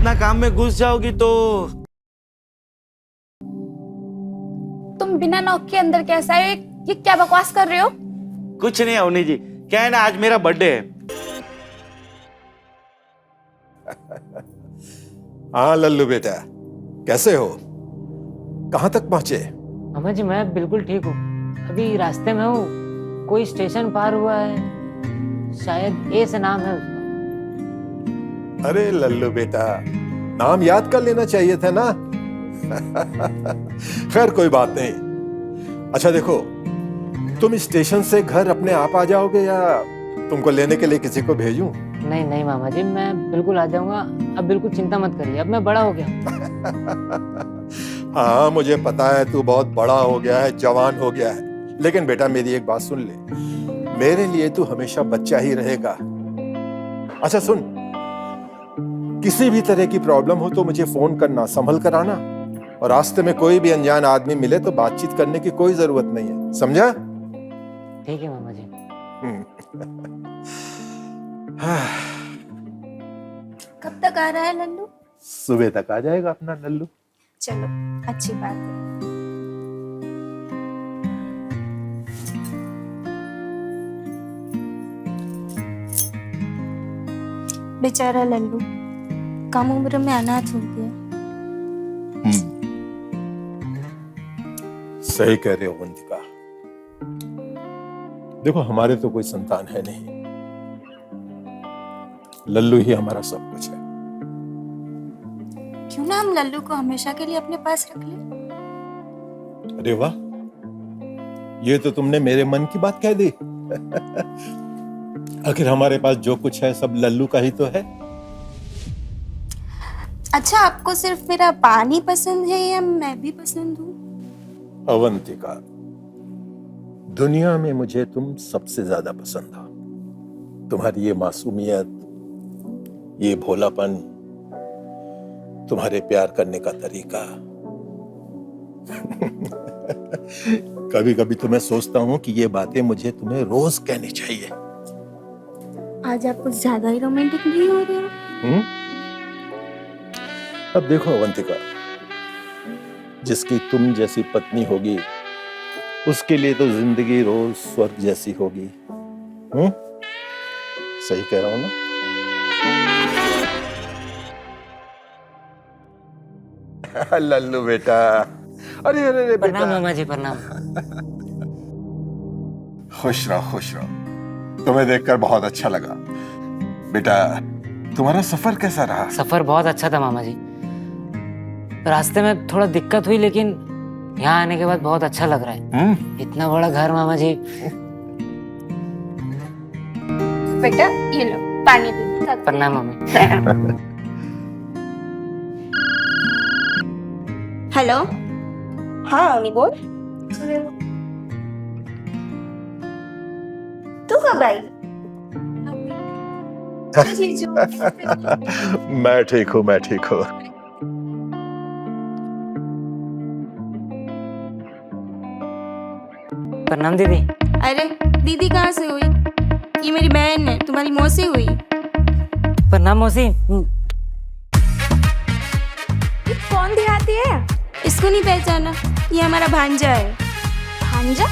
अपना काम में घुस जाओगी तो। तुम बिना नॉक के अंदर कैसे आए? ये क्या बकवास कर रहे हो? कुछ नहीं अवनी जी, क्या है ना, आज मेरा बर्थडे है। हाँ लल्लू बेटा, कैसे हो? कहां तक पहुंचे? अम्मा जी मैं बिल्कुल ठीक हूँ, अभी रास्ते में हूँ। कोई स्टेशन पार हुआ है, शायद ए से नाम है उसका। अरे लल्लू बेटा, नाम याद कर लेना चाहिए था ना। खैर कोई बात नहीं। अच्छा देखो, तुम स्टेशन से घर अपने आप आ जाओगे या तुमको लेने के लिए किसी को भेजूं? नहीं नहीं मामा जी, मैं बिल्कुल आ जाऊंगा। अब बिल्कुल चिंता मत करिए, अब मैं बड़ा हो गया। हाँ मुझे पता है तू बहुत बड़ा हो गया है, जवान हो गया है, लेकिन बेटा मेरी एक बात सुन ले, मेरे लिए तू हमेशा बच्चा ही रहेगा। अच्छा सुन, किसी भी तरह की प्रॉब्लम हो तो मुझे फोन करना, संभल कर आना, और रास्ते में कोई भी अनजान आदमी मिले तो बातचीत करने की कोई जरूरत नहीं है, समझा? ठीक है मामा जी। कब तक आ रहा है लल्लू? सुबह तक आ जाएगा अपना लल्लू। चलो अच्छी बात है। बेचारा लल्लू कम उम्र में अनाथ हो गया। सही कह रहे हो वंदिका। देखो हमारे तो कोई संतान है नहीं, लल्लू ही हमारा सब कुछ है। क्यों ना हम लल्लू को हमेशा के लिए अपने पास रख लें? अरे वाह, ये तो तुमने मेरे मन की बात कह दी। आखिर हमारे पास जो कुछ है सब लल्लू का ही तो है। अच्छा, आपको सिर्फ मेरा पानी पसंद है या मैं भी पसंद हूँ? अवंतिका, दुनिया में मुझे तुम सबसे ज्यादा पसंद हो। तुम्हारी ये मासूमियत, ये भोलापन, तुम्हारे प्यार करने का तरीका। कभी कभी तो मैं सोचता हूँ कि ये बातें मुझे तुम्हें रोज कहनी चाहिए। आज आप कुछ ज्यादा ही रोमांटिक नहीं हो रहे हो? अब देखो अवंतिका, जिसकी तुम जैसी पत्नी होगी उसके लिए तो जिंदगी रोज स्वर्ग जैसी होगी। सही कह रहा हूं ना? लल्लू बेटा, अरे अरे अरे प्रणाम बेटा, मामा जी, प्रणाम। खुश रहो खुश रहो। तुम्हें देखकर बहुत अच्छा लगा। बेटा तुम्हारा सफर कैसा रहा? सफर बहुत अच्छा था मामा जी। रास्ते में थोड़ा दिक्कत हुई, लेकिन यहाँ आने के बाद बहुत अच्छा लग रहा है। इतना बड़ा घर मामा जी। बेटा ये लो पानी पी। प्रणाम मम्मी। हेलो, हाँ अम्मी बोल। तू कब आई? मैं ठीक हूँ, मैं ठीक हूँ। प्रणाम दीदी। अरे दीदी कहाँ से हुई? ये मेरी बहन है, तुम्हारी मौसी हुई। प्रणाम मौसी। ये कौन देहाती है? इसको नहीं पहचाना? ये हमारा भांजा है। भांजा?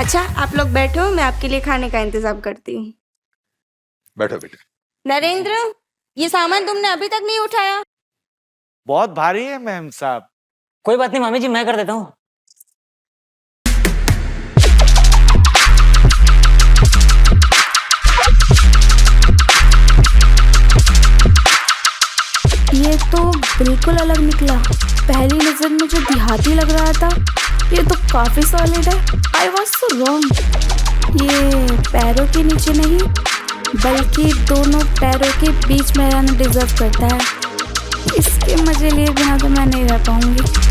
अच्छा आप लोग बैठो, मैं आपके लिए खाने का इंतजाम करती हूँ। बैठो बेटा। नरेंद्र, ये सामान तुमने अभी तक नहीं उठाया? बहुत भारी है मैम साहब। कोई बात नहीं मामी जी, मैं कर देता हूँ। ये तो बिल्कुल अलग निकला। पहली नजर में जो देहाती लग रहा था, ये तो काफी सॉलिड है। I was so wrong. ये पैरों के नीचे नहीं, बल्कि दोनों पैरों के बीच में रहना डिजर्व करता है। इसके मजे लिए बिना तो मैं नहीं रह पाऊंगी।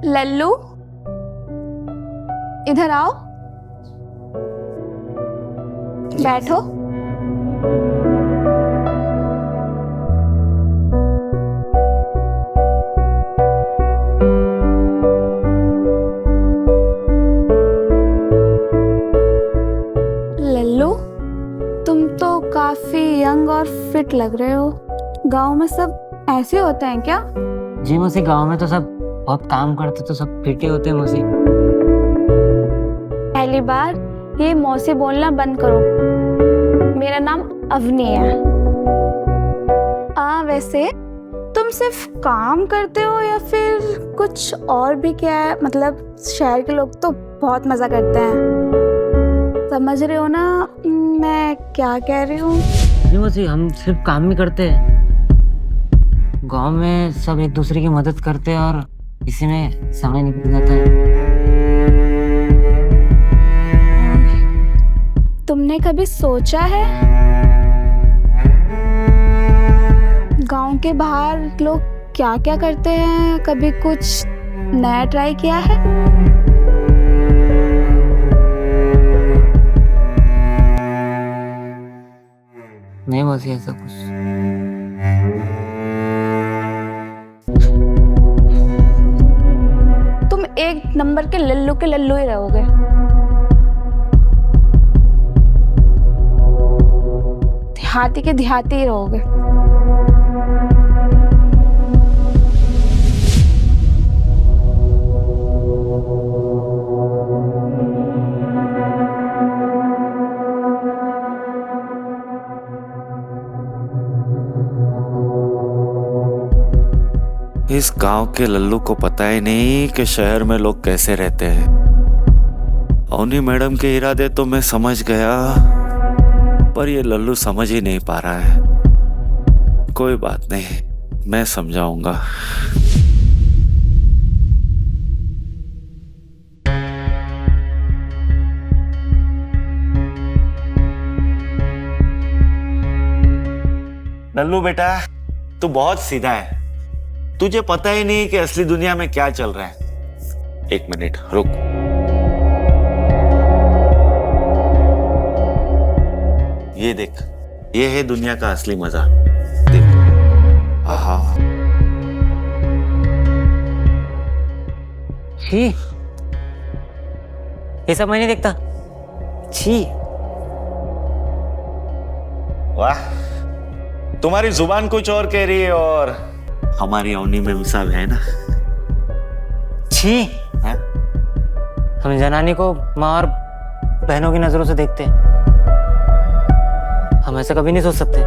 लल्लू, इधर आओ, बैठो। लल्लू, तुम तो काफी यंग और फिट लग रहे हो। गांव में सब ऐसे होते हैं क्या? जी मौसी, गांव में तो सब बहुत काम करते तो सब फिट ही होते हैं मौसी। पहली बार ये मौसी बोलना बंद करो। मेरा नाम अवनी है। वैसे तुम सिर्फ काम करते हो या फिर कुछ और भी? क्या है मतलब, शहर के लोग तो बहुत मजा करते हैं, समझ रहे हो ना मैं क्या कह रही हूँ? जी मौसी, हम सिर्फ काम ही करते हैं। गांव में सब एक दूसरे की मदद करते हैं और इसी में समय निकल जाता है। तुमने कभी सोचा है गांव के बाहर लोग क्या क्या करते हैं? कभी कुछ नया ट्राई किया है? नहीं मौसी, ऐसा कुछ। तुम एक नंबर के लल्लू ही रहोगे। देहाती के देहाती ही रहोगे। इस गांव के लल्लू को पता ही नहीं कि शहर में लोग कैसे रहते हैं। अवनी मैडम के इरादे तो मैं समझ गया, पर ये लल्लू समझ ही नहीं पा रहा है। कोई बात नहीं, मैं समझाऊंगा। लल्लू बेटा, तू बहुत सीधा है। तुझे पता ही नहीं कि असली दुनिया में क्या चल रहा है। एक मिनट रुक। ये देख, ये है दुनिया का असली मजा। देख, आहा। छी, ये सब मैं नहीं देखता। छी। वाह, तुम्हारी जुबान कुछ और कह रही है और हमारी अवनी में साहब है ना। छी। है? हम जनानी को माँ और बहनों की नजरों से देखते हैं। हम ऐसा कभी नहीं सोच सकते।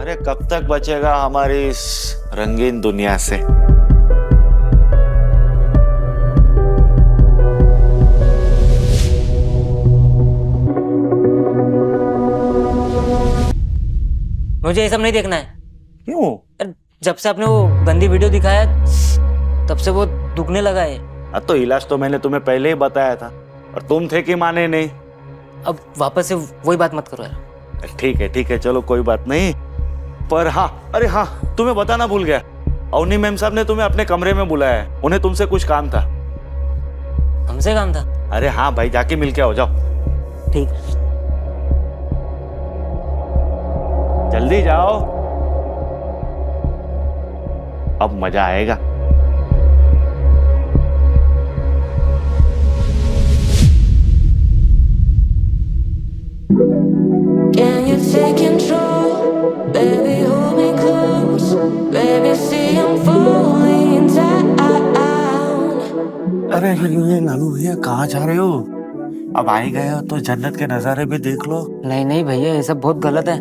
अरे कब तक बचेगा हमारी इस रंगीन दुनिया से? मुझे ये सब नहीं देखना है। क्यों? जब से आपने वो गंदी वीडियो दिखाया तब से वो दुखने लगा है। तो इलाज तो मैंने तुम्हें पहले ही बताया था और तुम थे कि माने नहीं। अब वापस से वही बात मत करो यार। ठीक है, चलो कोई बात नहीं। पर हाँ, अरे हाँ, तुम्हें बताना भूल गया। अवनी मैम साहब ने तुम्हें अपने कमरे में बुलाया है। उन्हें तुमसे कुछ काम था। हमसे काम था? अरे हाँ भाई, जाके मिलके आओ, जाओ। ठीक, जल्दी जाओ, अब मजा आएगा। Can you take control? Baby, hold me close. Baby, see I'm falling down. अरे ये लालू भैया, कहाँ जा रहे हो? अब आ ही गए हो तो जन्नत के नजारे भी देख लो। नहीं नहीं भैया, ये सब बहुत गलत है।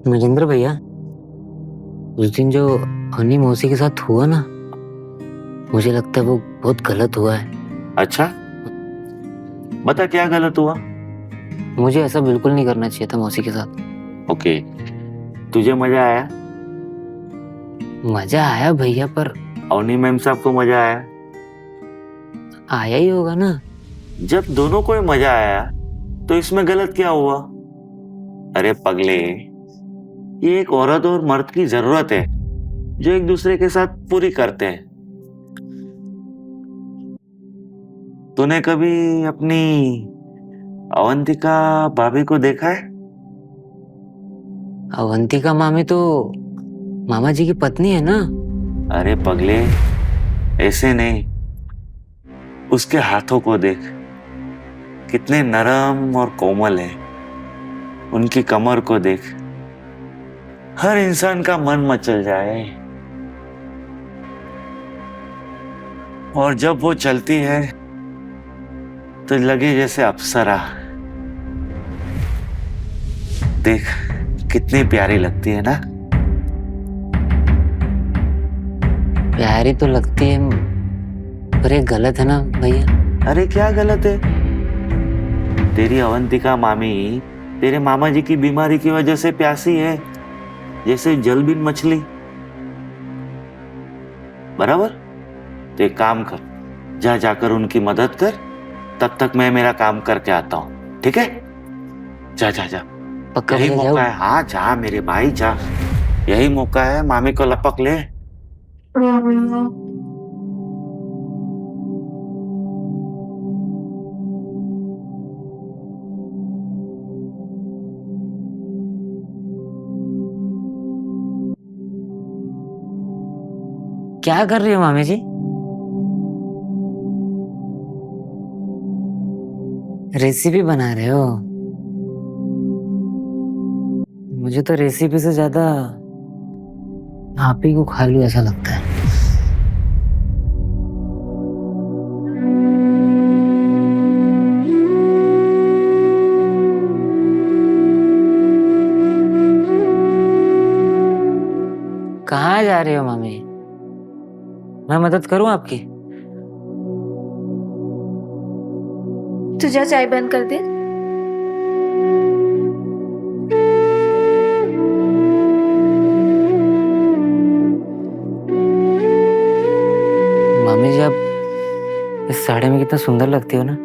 मजेंद्र भैया, उस दिन जो हनी मौसी के साथ हुआ ना, मुझे लगता है वो बहुत गलत हुआ है। अच्छा, बता क्या गलत हुआ? मुझे ऐसा बिल्कुल नहीं करना चाहिए था मौसी के साथ। ओके, तुझे मजा आया? मजा आया भैया, पर अवनी मैम साहब को मजा आया? आया ही होगा ना। जब दोनों को ही मजा आया तो इसमें गलत क्या हुआ? अरे पगले, ये एक औरत और मर्द की जरूरत है जो एक दूसरे के साथ पूरी करते हैं। तूने कभी अपनी अवंतिका भाभी को देखा है? अवंतिका मामी तो मामा जी की पत्नी है ना। अरे पगले, ऐसे नहीं, उसके हाथों को देख, कितने नरम और कोमल है। उनकी कमर को देख, हर इंसान का मन मचल जाए। और जब वो चलती है तो लगे जैसे अप्सरा। देख, कितनी प्यारी लगती है ना। प्यारी तो लगती है, पर ये गलत है ना भैया। अरे क्या गलत है? तेरी अवंतिका मामी तेरे मामा जी की बीमारी की वजह से प्यासी है, जैसे जलबिन मछली। बराबर? तो एक काम कर, जाकर उनकी मदद कर, तब तक मैं मेरा काम करके आता हूँ, ठीक है? जा। पक्का यही भैया मौका जाओ। है। हाँ जा मेरे भाई जा, यही मौका है, मामी को लपक ले। क्या कर रही हो मामी जी? रेसिपी बना रहे हो? मुझे तो रेसिपी से ज्यादा आप ही को खा लूं ऐसा लगता है। कहाँ जा रही हो मामी? मैं मदद करूं आपकी? तुझे चाय बंद कर दे। मामी जी, आप इस साड़ी में कितना सुंदर लगती हो ना।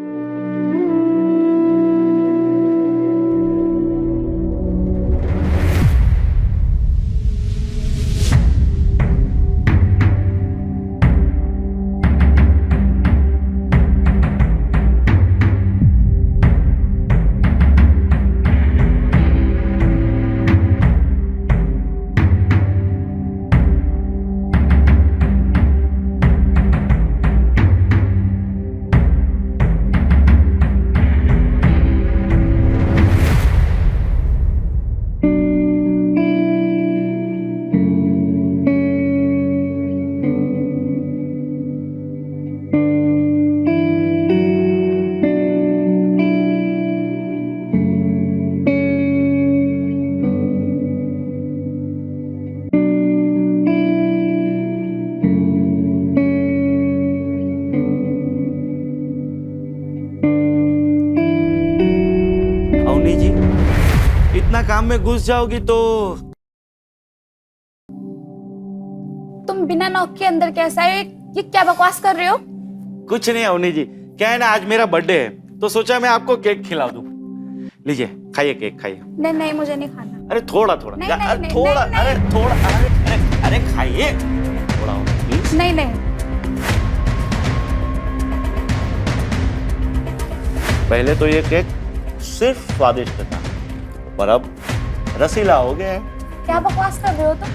अवनी जी, इतना काम में घुस जाओगी तो तुम बिना नॉक के अंदर कैसे आए? ये क्या बकवास कर रहे हो? कुछ नहीं अवनी जी, क्या है ना, आज मेरा बर्थडे है तो सोचा मैं आपको केक खिला दूं। लीजिए, खाइए केक खाइए। नहीं, मुझे नहीं खाना। अरे थोड़ा नहीं, अरे नहीं, थोड़ा, नहीं, अरे थोड़ा, अरे खाइए थोड़ा, प्लीज। नहीं। पहले तो ये केक सिर्फ स्वादिष्ट था, पर अब रसीला हो गया है। क्या बकवास कर रहे हो तुम?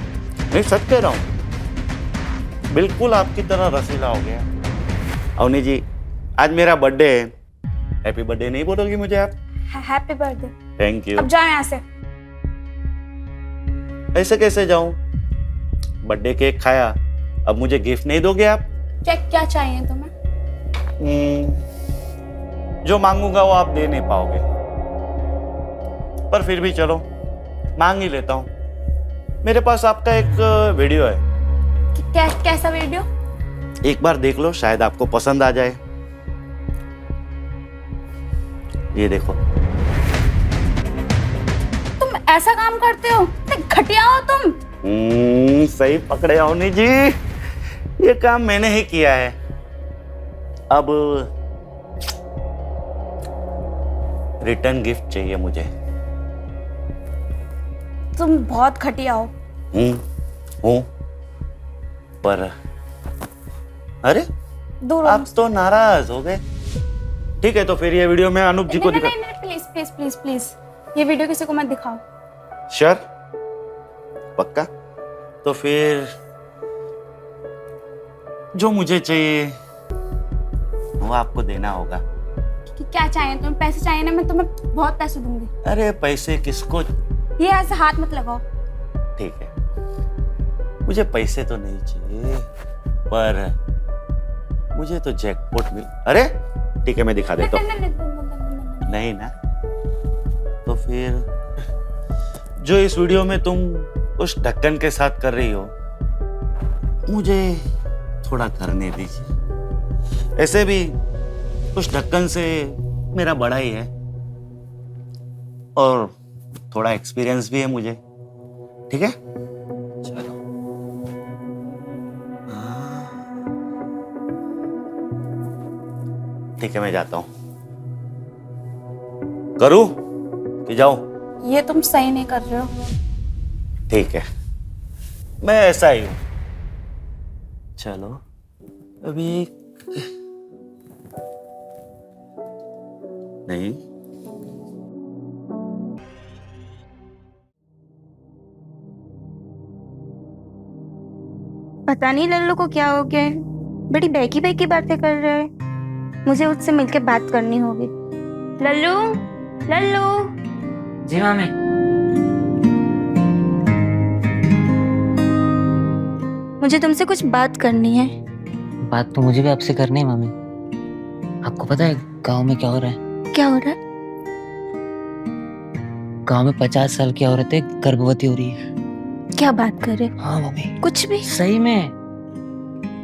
नहीं, सच कह रहा हूँ, बिल्कुल आपकी तरह रसीला हो गया। अवनी जी, आज मेरा बर्थडे है, हैप्पी बर्थडे नहीं बोलोगी मुझे आप? Happy birthday. Thank you. अब जाओ यहाँ से। ऐसे कैसे जाऊं? बर्थडे केक खाया, अब मुझे गिफ्ट नहीं दोगे आप? क्या चाहिए तुम्हें? जो मांगूंगा वो आप दे नहीं पाओगे, पर फिर भी चलो मांग ही लेता हूं। मेरे पास आपका एक वीडियो है। कैसा वीडियो? एक बार देख लो, शायद आपको पसंद आ जाए। ये देखो। तुम ऐसा काम करते हो? घटिया हो तुम। सही पकड़े अवनी जी, ये काम मैंने ही किया है। अब रिटर्न गिफ्ट चाहिए मुझे। तुम बहुत घटिया हो। हूँ पर अरे दूर हो आप मुझसे। तो नाराज हो गए। ठीक है, तो फिर ये वीडियो मैं अनूप जी को नहीं दिखा। नहीं नहीं, प्लीज प्लीज प्लीज प्लीज, ये वीडियो किसी को मत दिखाओ। श्योर? पक्का? तो फिर जो मुझे चाहिए वो आपको देना होगा। कि क्या चाहिए तुम्हें? पैसे चाहिए ना? मैं तुम्हें बहुत पैसे दूंगी। अरे पैसे किसको? ये ऐसे हाथ मत लगाओ। ठीक है, मुझे पैसे तो नहीं चाहिए, पर मुझे तो जैकपॉट मिल। अरे ठीक है, मैं दिखा देता हूँ। नहीं ना? तो फिर जो इस वीडियो में तुम उस ढक्कन के साथ कर रही हो, मुझे थोड़ा करने दीजिए। ऐसे भी उस ढक्कन से मेरा बड़ा ही है और थोड़ा एक्सपीरियंस भी है मुझे। ठीक है, चलो। ठीक है, मैं जाता हूं। करूं कि जाऊं? ये तुम सही नहीं कर रहे हो। ठीक है, मैं ऐसा ही हूं। चलो अभी नहीं। पता नहीं लल्लू को क्या हो गया है, बड़ी बहकी बहकी बातें कर रहा है। मुझे उससे मिलके बात करनी होगी। लल्लू, लल्लू। जी मामी। मुझे तुमसे कुछ बात करनी है। बात तो मुझे भी आपसे करनी है मामी। आपको पता है गांव में क्या हो रहा है? क्या हो रहा है? गांव में 50 साल की औरतें गर्भवती हो रही है। क्या बात कर रहे? हाँ मम्मी, कुछ भी? सही में।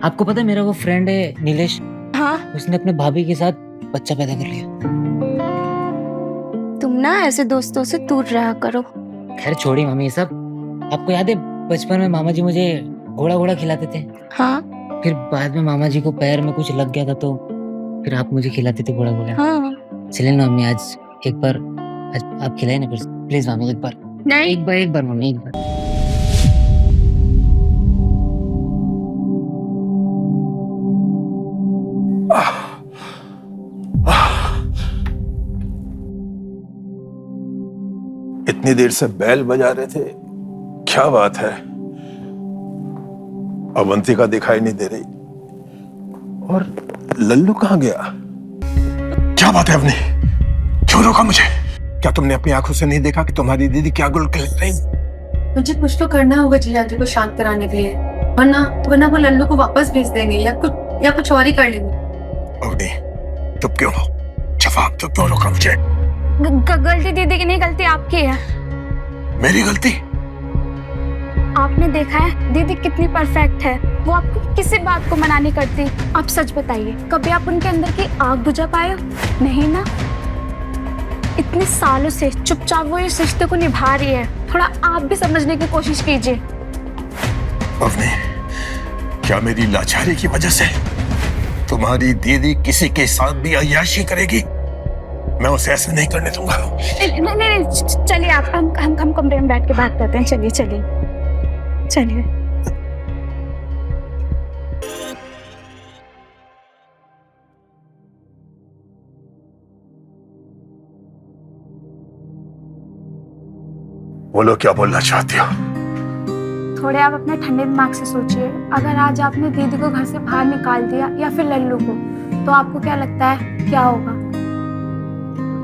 आपको पता है मेरा वो फ्रेंड है नीलेश, हाँ। उसने अपने भाभी के साथ बच्चा पैदा कर लिया। तुम ना ऐसे दोस्तों से दूर रहा करो। खैर छोड़ी मम्मी ये सब। आपको याद है बचपन में मामा जी मुझे घोड़ा घोड़ा खिलाते थे? हाँ फिर बाद में मामा जी को पैर में कुछ लग गया था तो फिर आप मुझे खिलाते थे घोड़ा घोड़ा। हाँ। चलिए ना मम्मी, आज एक बार आज आप खिलाए ना फिर प्लीज मामी, एक बार। नहीं। एक बार मम्मी, एक बार। इतनी देर से बैल बजा रहे थे, क्या बात है? अवंतिका दिखाई नहीं दे रही और लल्लू कहाँ गया? क्या बात है अवनी? क्यों रोका मुझे? क्या तुमने अपनी आंखों से नहीं देखा कि तुम्हारी दीदी क्या गुल खिला रही? मुझे कुछ तो करना होगा जीजाजी को शांत कराने के लिए, वरना वो लल्लू को वापस भेज देंगे या कुछ और ही कर लेंगे। अवनी, चुप क्यों हो? जवाब तो क्यों रोका मुझे? गलती दीदी की नहीं, गलती आपकी है। मेरी गलती? आपने देखा है दीदी कितनी परफेक्ट है, वो आपको किसी बात को मना नहीं करती। आप सच बताइए, कभी आप उनके अंदर की आग बुझा पाए हो? नहीं ना। इतने सालों से चुपचाप वो इस रिश्ते को निभा रही है, थोड़ा आप भी समझने की कोशिश कीजिए। अवनी, क्या मेरी लाचारी की वजह से तुम्हारी दीदी किसी के साथ भी अय्याशी करेगी? मैं उसे ऐसे नहीं करने दूंगा। नहीं, चलिए आप हम कमरे में बैठ के बात करते हैं। चलिए चलिए चलिए। बोलो, क्या बोलना चाहती हो? थोड़े आप अपने ठंडे दिमाग से सोचिए, अगर आज आपने दीदी को घर से बाहर निकाल दिया या फिर लल्लू को, तो आपको क्या लगता है क्या होगा?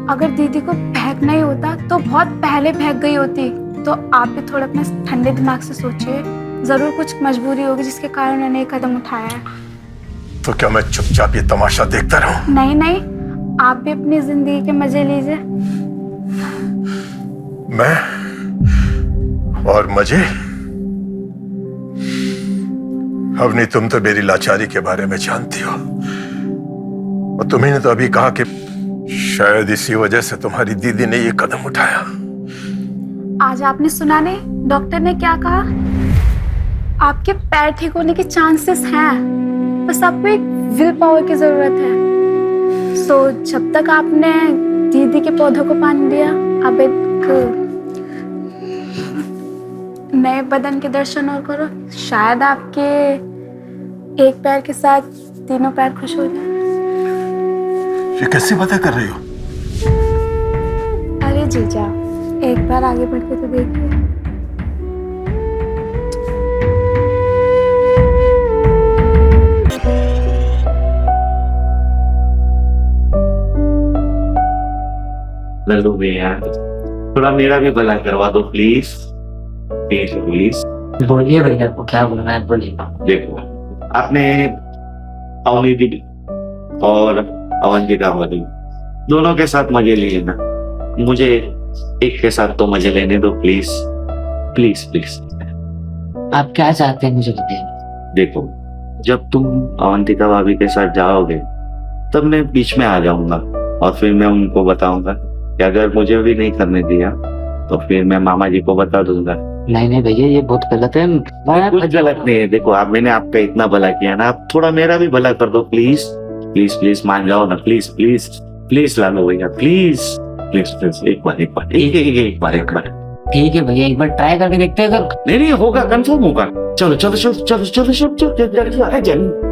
अगर दीदी को फेंकना ही होता तो बहुत पहले फेंक गई होती। तो आप भी थोड़ा अपने ठंडे दिमाग से सोचिए, जरूर कुछ मजबूरी होगी जिसके कारण उन्होंने एक कदम उठाया है। तो क्या मैं चुपचाप ये तमाशा देखता रहूं? नहीं नहीं, आप भी अपनी जिंदगी के मजे लीजिए। मैं और मजे? अवनी, तुम तो मेरी लाचारी के बारे में जानती हो, और तुम्ही ने तो अभी कहा कि शायद इसी वजह से तुम्हारी दीदी ने ये कदम उठाया। आज आपने सुना नहीं डॉक्टर ने क्या कहा? आपके पैर ठीक होने के चांसेस हैं, बस आपको एक विल पावर की जरूरत है। सो जब तक आपने दीदी के पौधों को पानी दिया, अब एक नए बदन के दर्शन और करो, शायद आपके एक पैर के साथ तीनों पैर खुश हो जाए। ये कैसी बातें कर रही हो? अरे जीजा, एक बार आगे बढ़ के तो देखिए। लल्लू भैया, थोड़ा मेरा भी भला करवा दो प्लीज, प्लीज प्लीज। बोलिए भैया को क्या बोलना है, बोलिए। देखो, आपने अवनी दीदी और अवंतिका वाली दोनों के साथ मजे लिए ना, मुझे एक के साथ तो मजे लेने दो प्लीज प्लीज प्लीज। आप क्या चाहते हैं मुझे बताइए। देखो, जब तुम अवंतिका भाभी के साथ जाओगे तब मैं बीच में आ जाऊंगा और फिर मैं उनको बताऊंगा कि अगर मुझे भी नहीं करने दिया तो फिर मैं मामा जी को बता दूंगा। नहीं नहीं भैया, ये बहुत गलत है। कुछ गलत नहीं है। देखो, आप मैंने आपका इतना भला किया ना, आप थोड़ा मेरा भी भला कर दो प्लीज प्लीज प्लीज। मान जाओ ना प्लीज प्लीज प्लीज। लालो भैया प्लीज प्लीज प्लीज, एक बार एक बार एक बार। ठीक है भैया, एक बार ट्राई करके देखते हैं। अगर नहीं होगा, कंफर्म होगा। चलो चलो चलो चलो चलो चलो चलो चलो चलो।